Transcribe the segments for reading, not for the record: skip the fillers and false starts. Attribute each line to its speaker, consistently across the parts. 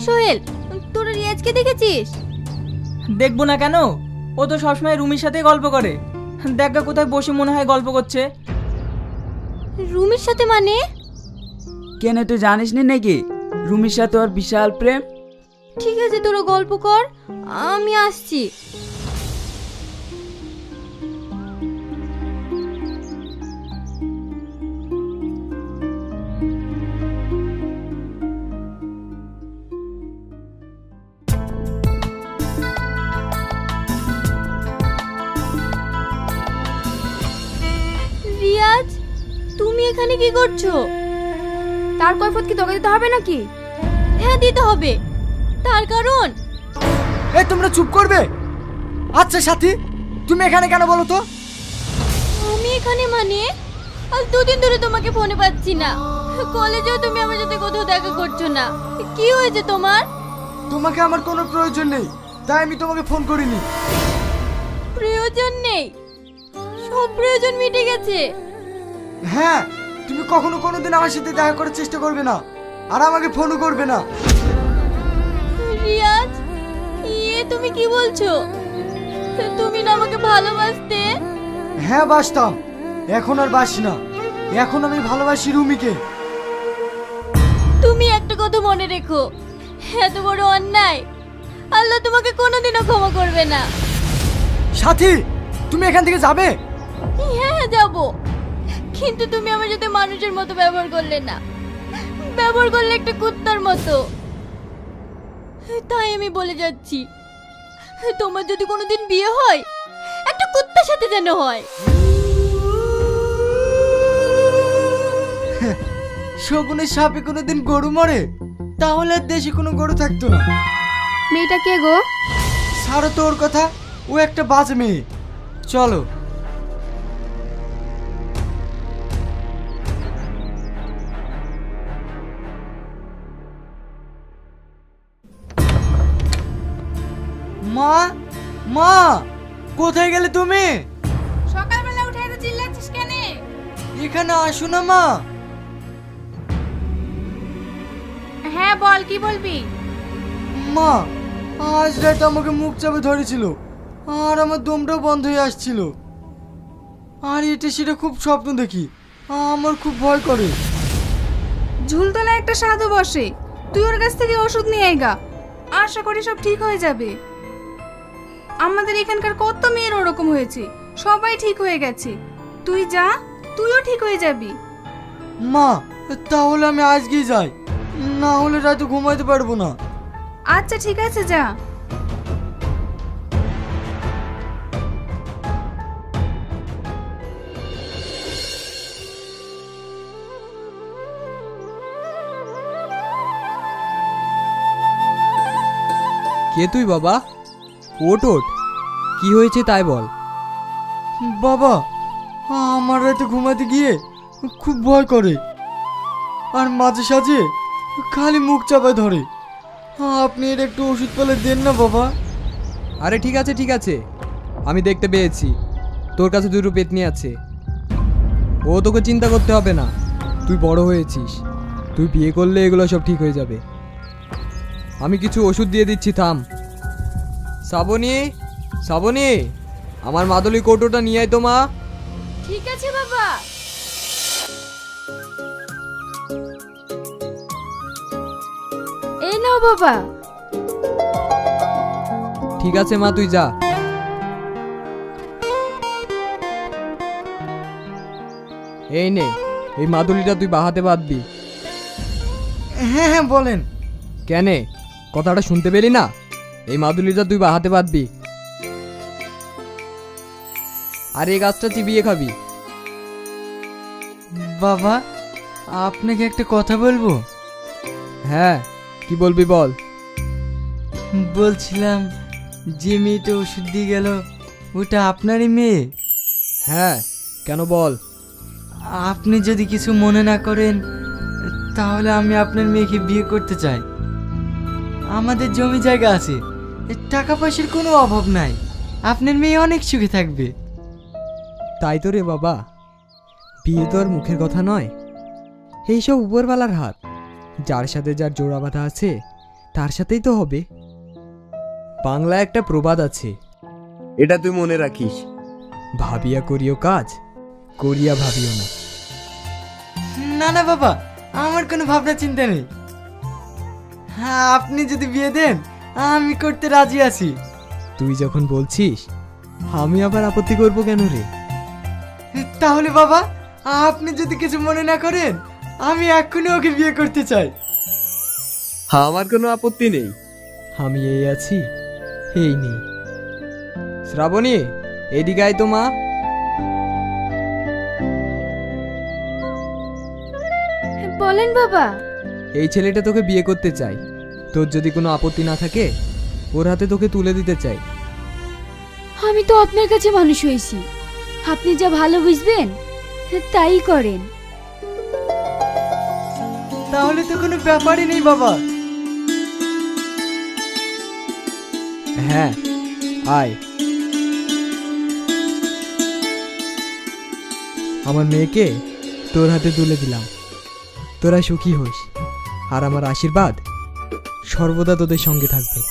Speaker 1: সোহেল, তোরা রিয়াজকে দেখেছিস?
Speaker 2: দেখবো না কেন? ও তো সবসময় রুমির সাথে গল্প করে। দেখা কোথায় বসে মনে হয় গল্প করছে।
Speaker 1: রুমির সাথে মানে?
Speaker 3: কেন তুই জানিস নি নাকি রুমির সাথে ওর বিশাল প্রেম?
Speaker 1: ঠিক আছে, তোরা গল্প কর, আমি আসছি। রিয়াজ, তুমি এখানে কি করছো?
Speaker 4: তার কৈফিয়ত কি তোকে দিতে হবে নাকি?
Speaker 1: হ্যাঁ, দিতে হবে। তার কারণ?
Speaker 5: এই তোমরা চুপ করবে? আচ্ছা সাথী, তুমি এখানে কেন বলো তো?
Speaker 1: আমি এখানে মানে আজ দুদিন ধরে তোমাকে ফোনে পাচ্ছি না। কলেজেও তুমি আমার সাথে কোথাও দেখা করছো না। কি হয়েছে তোমার?
Speaker 5: তোমাকে আমার কোনো প্রয়োজন নেই, তাই আমি তোমাকে ফোন করিনি।
Speaker 1: প্রয়োজন নেই? সব প্রয়োজন মিটে গেছে।
Speaker 5: হ্যাঁ, তুমি কখনো কোনোদিন আমার সাথে দেখা করার চেষ্টা করবে না, আর আমাকে ফোনও করবে না।
Speaker 1: রিয়াজ, তুমি কি বলছো? তুমি না আমাকে ভালোবাসতে?
Speaker 5: হ্যাঁ বাসতাম, এখন আর বাসি না। এখন আমি ভালোবাসি রুমিকে।
Speaker 1: তুমি একটা কথা মনে রেখো, এত বড় অন্যায় আল্লাহ তোমাকে কোনোদিনও ক্ষমা করবে না।
Speaker 5: সাথী, তুমি এখান থেকে যাবে?
Speaker 1: হ্যাঁ, যাবো, কিন্তু তুমি আমার সাথে মানুষের মতো ব্যবহার করলে না, ব্যবহার করলে একটা কুত্তার মতো। তাই আমি বলে যাচ্ছি, তোমার যদি কোনোদিন বিয়ে হয়, একটা কুত্তার সাথে যেন হয়।
Speaker 5: শকুনের সাপে কোনোদিন গরু মরে, তাহলে আর দেশে কোনো গরু থাকতো না।
Speaker 4: মেয়েটা কে গো?
Speaker 5: ছাড়ো তো ওর কথা, ও একটা বাজে মেয়ে। চলো। মা, মা, কোথায় গেলে তুমি?
Speaker 4: সকালবেলা উঠে এত চিল্লাচ্ছিস কেন?
Speaker 5: এখানে আসো না মা।
Speaker 4: হ্যাঁ বল, কি বলবি?
Speaker 5: মা, আজ রাত আমাকে মুখ চাপে ধরেছিল, আর আমার দমটাও বন্ধ হয়ে আসছিল। আর এটা সেটা খুব স্বপ্ন দেখি, আমার খুব ভয় করে।
Speaker 4: ঝুলতলা একটা সাধু বসে, তুই ওর কাছ থেকে ওষুধ নিয়ে আয়গা, আশা করি সব ঠিক হয়ে যাবে। আমাদের এখানকার কত মেয়ের ওরকম হয়েছে, সবাই ঠিক হয়ে গেছে। তুই যা, তুইও ঠিক হয়ে যাবি।
Speaker 5: মা, তাহলে আমি আজকেই যাই, না হলে রাতে ঘুমাইতে পারবো না।
Speaker 4: আচ্ছা ঠিক আছে, যা।
Speaker 6: কে তুই বাবা? ওট ওট, কি হয়েছে তাই বল।
Speaker 5: বাবা, আমার রাতে ঘুমাতে গিয়ে খুব ভয় করে, আর মাঝে সাঝে খালি মুখ চাপায় ধরে। আপনি এর একটু ওষুধ পেলে দেন না বাবা।
Speaker 6: আরে ঠিক আছে ঠিক আছে, আমি দেখতে পেয়েছি তোর কাছে দুটো পেতনি আছে। ও তোকে চিন্তা করতে হবে না, তুই বড় হয়েছিস, তুই বিয়ে করলে এগুলো সব ঠিক হয়ে যাবে। আমি কিছু ওষুধ দিয়ে দিচ্ছি, থাম। শ্রাবণী, শ্রাবণী, আমার মাদুলি কৌটোটা নিয়ে আয় তো মা।
Speaker 1: ঠিক আছে বাবা।
Speaker 4: এই নাও বাবা।
Speaker 6: ঠিক আছে মা, তুই যা। এই নে, এই মাদুলিটা তুই বাহাতে বাঁধবি।
Speaker 5: হ্যাঁ হ্যাঁ বলেন।
Speaker 6: কেনে, কথাটা শুনতে পেলি না? এই মাদুলিটা তুই বাহাতে বাঁধবি, আর এই গাছটা চিবিয়ে খাবি।
Speaker 5: বাবা, আপনাকে একটা কথা বলবো?
Speaker 6: হ্যাঁ, কি বলবি বল।
Speaker 5: বলছিলাম, যে মেয়েটা ওষুধ দিয়ে গেল ওটা আপনারই মেয়ে?
Speaker 6: হ্যাঁ, কেন বল।
Speaker 5: আপনি যদি কিছু মনে না করেন, তাহলে আমি আপনার মেয়েকে বিয়ে করতে চাই। আমাদের জমি জায়গা আছে, টাকা পয়সার কোনো অভাব নাই। আপনার মেয়ে অনেক সুখে থাকবে।
Speaker 6: তাই তো রে বাবা, বিয়ে তো আর মুখের কথা নয়, এইসব উপরওয়ালার হাত। যার সাথে যার জোড়া বাঁধা আছে তার সাথেই তো হবে। বাংলায় একটা প্রবাদ আছে,
Speaker 7: এটা তুই মনে রাখিস।
Speaker 6: ভাবিয়া করিও কাজ, করিয়া ভাবিও না।
Speaker 5: না না বাবা, আমার কোনো ভাবনা চিন্তা নেই। হ্যাঁ, আপনি যদি বিয়ে দেন আমি করতে রাজি আছি।
Speaker 6: তুই যখন বলছিস, আমি আবার আপত্তি করব কেন রে?
Speaker 5: তাহলে বাবা, আপনি যদি কিছু মনে না করেন আমি এক্ষুনি ওকে বিয়ে করতে চাই।
Speaker 7: আমার কোনো আপত্তি নেই।
Speaker 6: আমি এই আছি, এই নেই। শ্রাবণী, এদিকে আয় তো মা।
Speaker 1: বলেন বাবা।
Speaker 6: এই ছেলেটা তোকে বিয়ে করতে চাই। তোর যদি কোনো আপত্তি না থাকে ওর হাতে তোকে তুলে দিতে চাই।
Speaker 1: আমি তো আপনার কাছে মানুষ হয়েছি, আপনি যা ভালো বুঝবেন তাই করেন।
Speaker 5: তাহলে তো কোনো ব্যাপারই নেই বাবা।
Speaker 6: হ্যাঁ, আয়। আমার মেয়েকে তোর হাতে তুলে দিলাম। তোরা সুখী হোস, আর আমার আশীর্বাদ সর্বদা তোদের সঙ্গে থাকবে।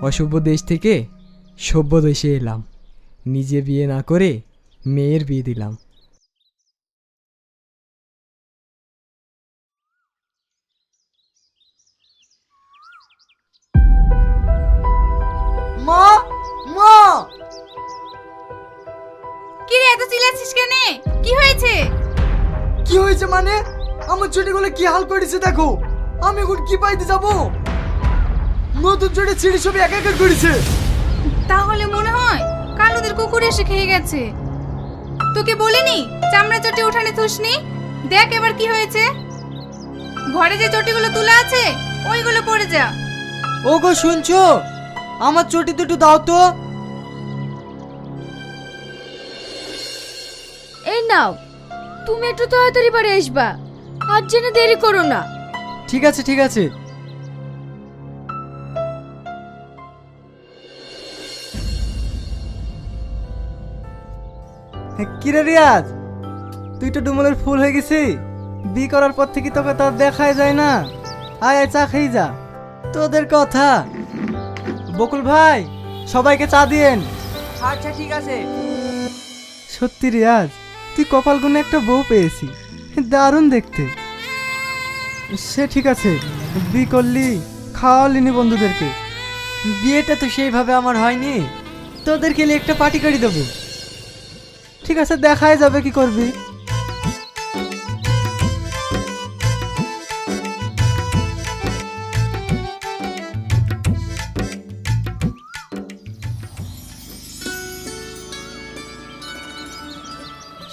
Speaker 6: অসভ্য দেশ থেকে সভ্য দেশে এলাম, নিজে বিয়ে না করে মেয়ের বিয়ে দিলাম।
Speaker 5: মা, মা!
Speaker 4: কি রে, এত চিল্লাচ্ছিস কেন? কি হয়েছে?
Speaker 5: কি হয়েছে মানে? আমার চটিগুলো কি হাল করেছে দেখো। আমি এখন কি পাইতে যাব? নতুন চটি ছিঁড়ে সব একাকার করেছে।
Speaker 4: তাহলে মনে হয় কালুদের কুকুর এসে খেয়ে গেছে। তোকে বলিনি চামড়া চটি উঠানে থুসনি? দেখ এবার কি হয়েছে। ঘরে যে চটিগুলো তুলে আছে ওইগুলো পড়ে যা।
Speaker 5: ওগো শুনছো? আমার চটি দুটো দাও তো।
Speaker 1: এই নাও, তুমি একটু তাড়াতাড়ি বাড়ি আসবা, আর যেন দেরি করো না।
Speaker 5: ঠিক আছে ঠিক আছে। কিরে রিয়াজ, তুই তো ডুমলের ফুল হয়ে গেছি। বি করার পর থেকে তোকে তো আর দেখাই যায় না। আয় আয়, চা খেয়ে যা। তোদের কথা। বকুল ভাই, সবাইকে চা দিয়েন।
Speaker 2: আচ্ছা ঠিক আছে।
Speaker 5: সত্যি রিয়াজ, তুই কপাল গুনে একটা বউ পেয়েছি, দারুণ দেখতে। সে ঠিক আছে, বি করলি, খাওয়ালিনি বন্ধুদেরকে। বিয়েটা তো সেইভাবে আমার হয়নি, তোদেরকে নিয়ে একটা পার্টি করে দেবো। ঠিক আছে, দেখাই যাবে কি করবি।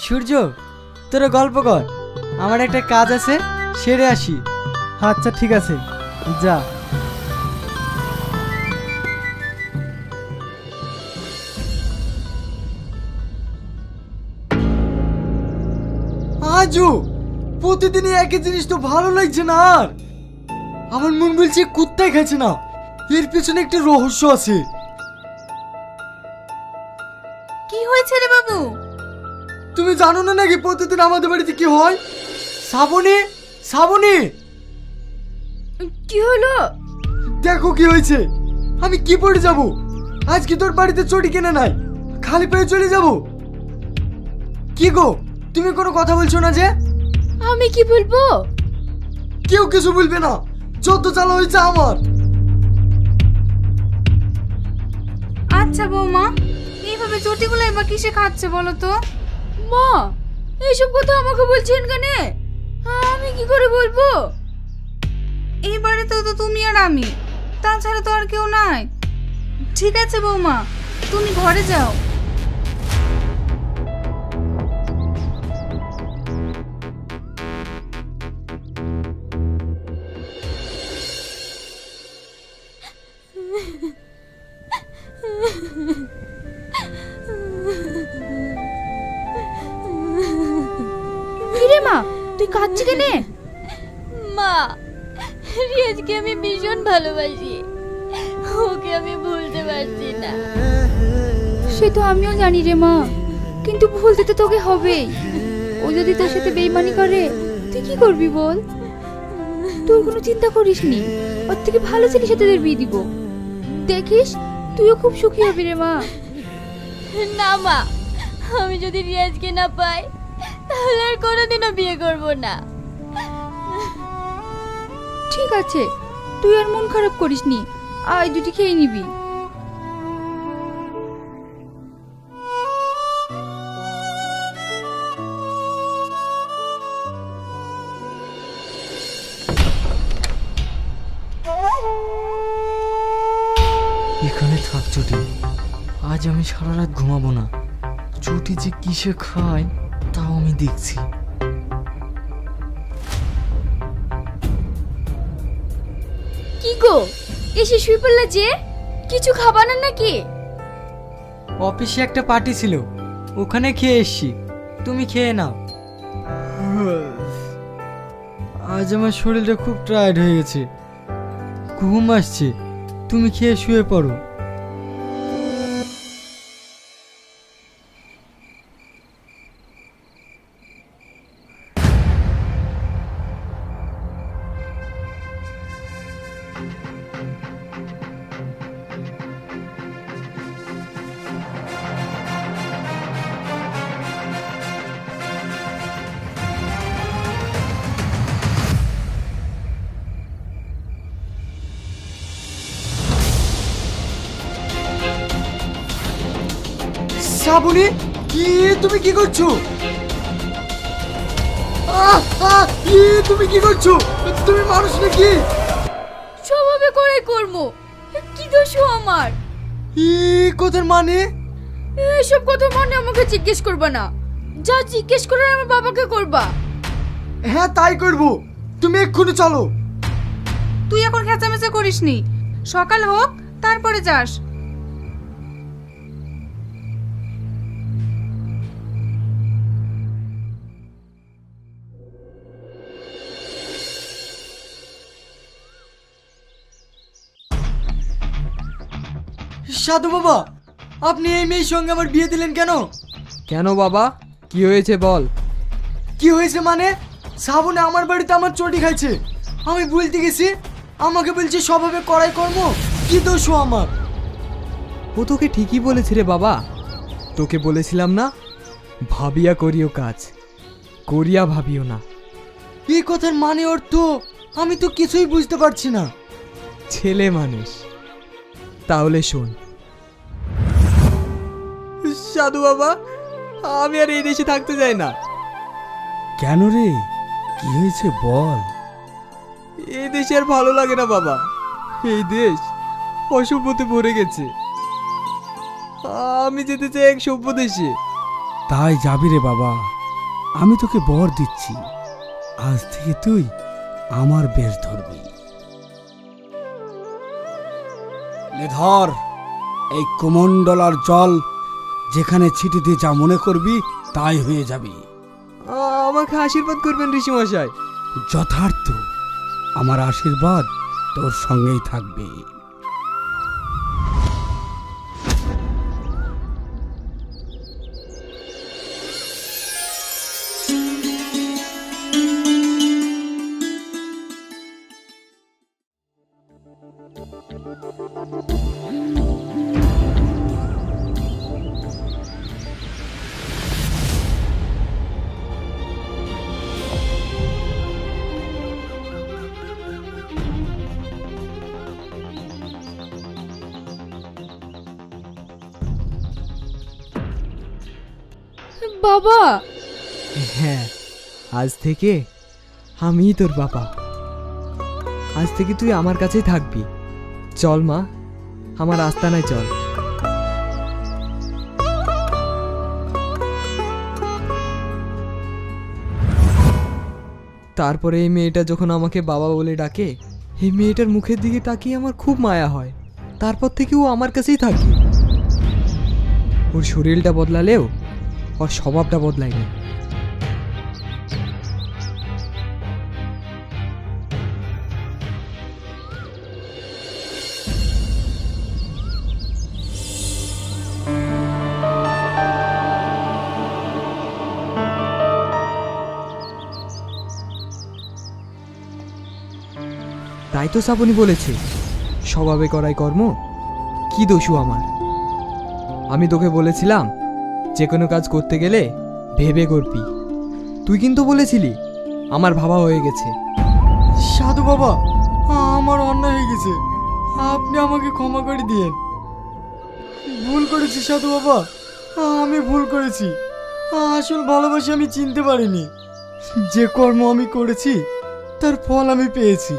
Speaker 5: সূর্য, তোরা গল্প কর, আমার একটা কাজ আছে, সেরে আসি। আচ্ছা ঠিক আছে, যা। আজু, প্রতিদিনই একই জিনিস তো ভালো লাগছে না। আর আমার মন বলছে কুত্তাই খাচ্ছে না, এর পিছনে একটা রহস্য আছে।
Speaker 4: কি হয়েছে রে বাবু?
Speaker 5: তুমি জানো না নাকি প্রতিদিন আমাদের বাড়িতে কি হয়? শ্রাবণী, শ্রাবণী!
Speaker 1: কি হলো?
Speaker 5: দেখো কি হয়েছে। আমি কি পড়ে যাব? আজ কি তোর বাড়িতে চটি কিনে নাই, খালি পায়ে চলে যাব? কি গো, তুমি কোনো কথা বলছো না যে?
Speaker 1: আমি কি বলবো?
Speaker 5: কেউ কিছু বলবে না, যত চালা হয়েছে আমার।
Speaker 4: আচ্ছা বৌমা, এইভাবে চটিগুলো এবার কিসে খাচ্ছে বলো তো?
Speaker 1: মা, এইসব কথা আমাকে বলছেন কেন? আমি কি করে বলবো?
Speaker 4: এই বাড়িতে তো তুমি আর আমি, তাছাড়া তো আর কেউ নাই। ঠিক আছে বৌমা, তুমি ঘরে যাও।
Speaker 1: কিরে মা, তুই কাঁদছিস কেন?
Speaker 8: মা, রিয়াজকে আমি ভীষণ ভালোবাসি, ওকে আমি ভুলতে পারছি না।
Speaker 1: সে তো আমিও জানি রে মা,
Speaker 4: কিন্তু ভুলতে তো তোকে হবেই। ও যদি তোর সাথে বেইমানি করে তুই কি করবি বল? তুই কোনো চিন্তা করিস নি, ওর থেকে ভালো ছেলের সাথে তোর বিয়ে দিব। দেখিস তুইও খুব সুখী হবি রে মা।
Speaker 8: না মা, আমি যদি রিয়াজকে না পাই তাহলে আর কোনোদিনও বিয়ে করব না।
Speaker 4: ঠিক আছে, তুই আর মন খারাপ করিস নি, আয় দুটি খেয়ে নিবি।
Speaker 5: এখানে থাক চটি, আজ আমি সারা রাত ঘুমাবো না। চটি যে কিসে খায় তাও আমি দেখছি।
Speaker 1: কি গো, এসে শুয়ে পড়লে যে? কিছু খাবা না নাকি?
Speaker 5: অফিসে একটা পার্টি ছিল, ওখানে খেয়ে এসছি, তুমি খেয়ে নাও। আজ আমার শরীরটা খুব টায়ার্ড হয়ে গেছে, ঘুম আসছে, তুমি খেয়ে শুয়ে পড়ো।
Speaker 6: শ্রাবণী, কি তুমি কি করছো? তুমি কি করছো? তুমি মানুষ নাকি?
Speaker 1: স্বভাবে করে কর্ম, কি দোষ আমার?
Speaker 6: কথার মানে?
Speaker 1: এসব কথা মানে আমাকে জিজ্ঞেস করবা না, যা জিজ্ঞেস করার আমার বাবাকে করবা।
Speaker 6: হ্যাঁ তাই করব, তুমি এক্ষুনি চলো।
Speaker 4: তুই এখন খেঁচামেচা করিস নি, সকাল হোক তারপরে যাস।
Speaker 5: সাধু বাবা, আপনি এই মেয়ের সঙ্গে আমার বিয়ে দিলেন কেন?
Speaker 6: কেন বাবা, কি হয়েছে বল?
Speaker 5: কি হয়েছে মানে? শ্রাবণে আমার বাড়িতে আমার চটি খাইছে, আমি বলতে গেছি, আমাকে বলছে স্বভাবে করাই কর্ম, কি দোষ আমার?
Speaker 6: ও তোকে ঠিকই বলেছে রে বাবা, তোকে বলেছিলাম না, ভাবিয়া করিও কাজ, করিয়া ভাবিও না।
Speaker 5: এই কথার মানে অর্থ আমি তো কিছুই বুঝতে পারছি না।
Speaker 6: ছেলে মানুষ, তাহলে শোন। সাধু বাবা, আমি আর এই দেশে থাকতে চাই না।
Speaker 9: কেন রে, কি হয়েছে বল?
Speaker 6: এই দেশে আর ভালো লাগে না বাবা, এই দেশ অসভ্যতে ভরে গেছে। আমি যেতে চাই এক সভ্য দেশে।
Speaker 9: তাই যাবি রে বাবা, আমি তোকে বর দিচ্ছি, আজ থেকে তুই আমার বেশ ধরবি। ধর এই কুমণ্ডলার জল, যেখানে ছিটিতে যা মনে করবি তাই হয়ে যাবি।
Speaker 6: আমাকে আশীর্বাদ করবেন ঋষিমশাই।
Speaker 9: যথার্থ, আমার আশীর্বাদ তোর সঙ্গেই থাকবে।
Speaker 1: বাবা,
Speaker 6: হ্যাঁ, আজ থেকে আমিই তোর বাবা। আজ থেকে তুই আমার কাছেই থাকবি। চল মা, আমার আস্তানায় চল। তারপরে এই মেয়েটা যখন আমাকে বাবা বলে ডাকে, এই মেয়েটার মুখের দিকে তাকিয়ে আমার খুব মায়া হয়। তারপর থেকে ও আমার কাছেই থাকে। ওর শরীরটা বদলালেও ওর স্বভাবটা বদলায় না। তাই তো শ্রাবণী বলেছে স্বভাবে করাই কর্ম, কি দোষু আমার। আমি তোকে বলেছিলাম যে কোনো কাজ করতে গেলে ভেবে করবি, তুই কিন্তু বলেছিলি আমার ভাবা হয়ে গেছে।
Speaker 5: সাধু বাবা, আমার অন্যায় হয়ে গেছে, আপনি আমাকে ক্ষমা করে দিয়েন। ভুল করেছি সাধু বাবা, আমি ভুল করেছি। আসল ভালোবাসা আমি চিনতে পারিনি। যে কর্ম আমি করেছি তার ফল আমি পেয়েছি।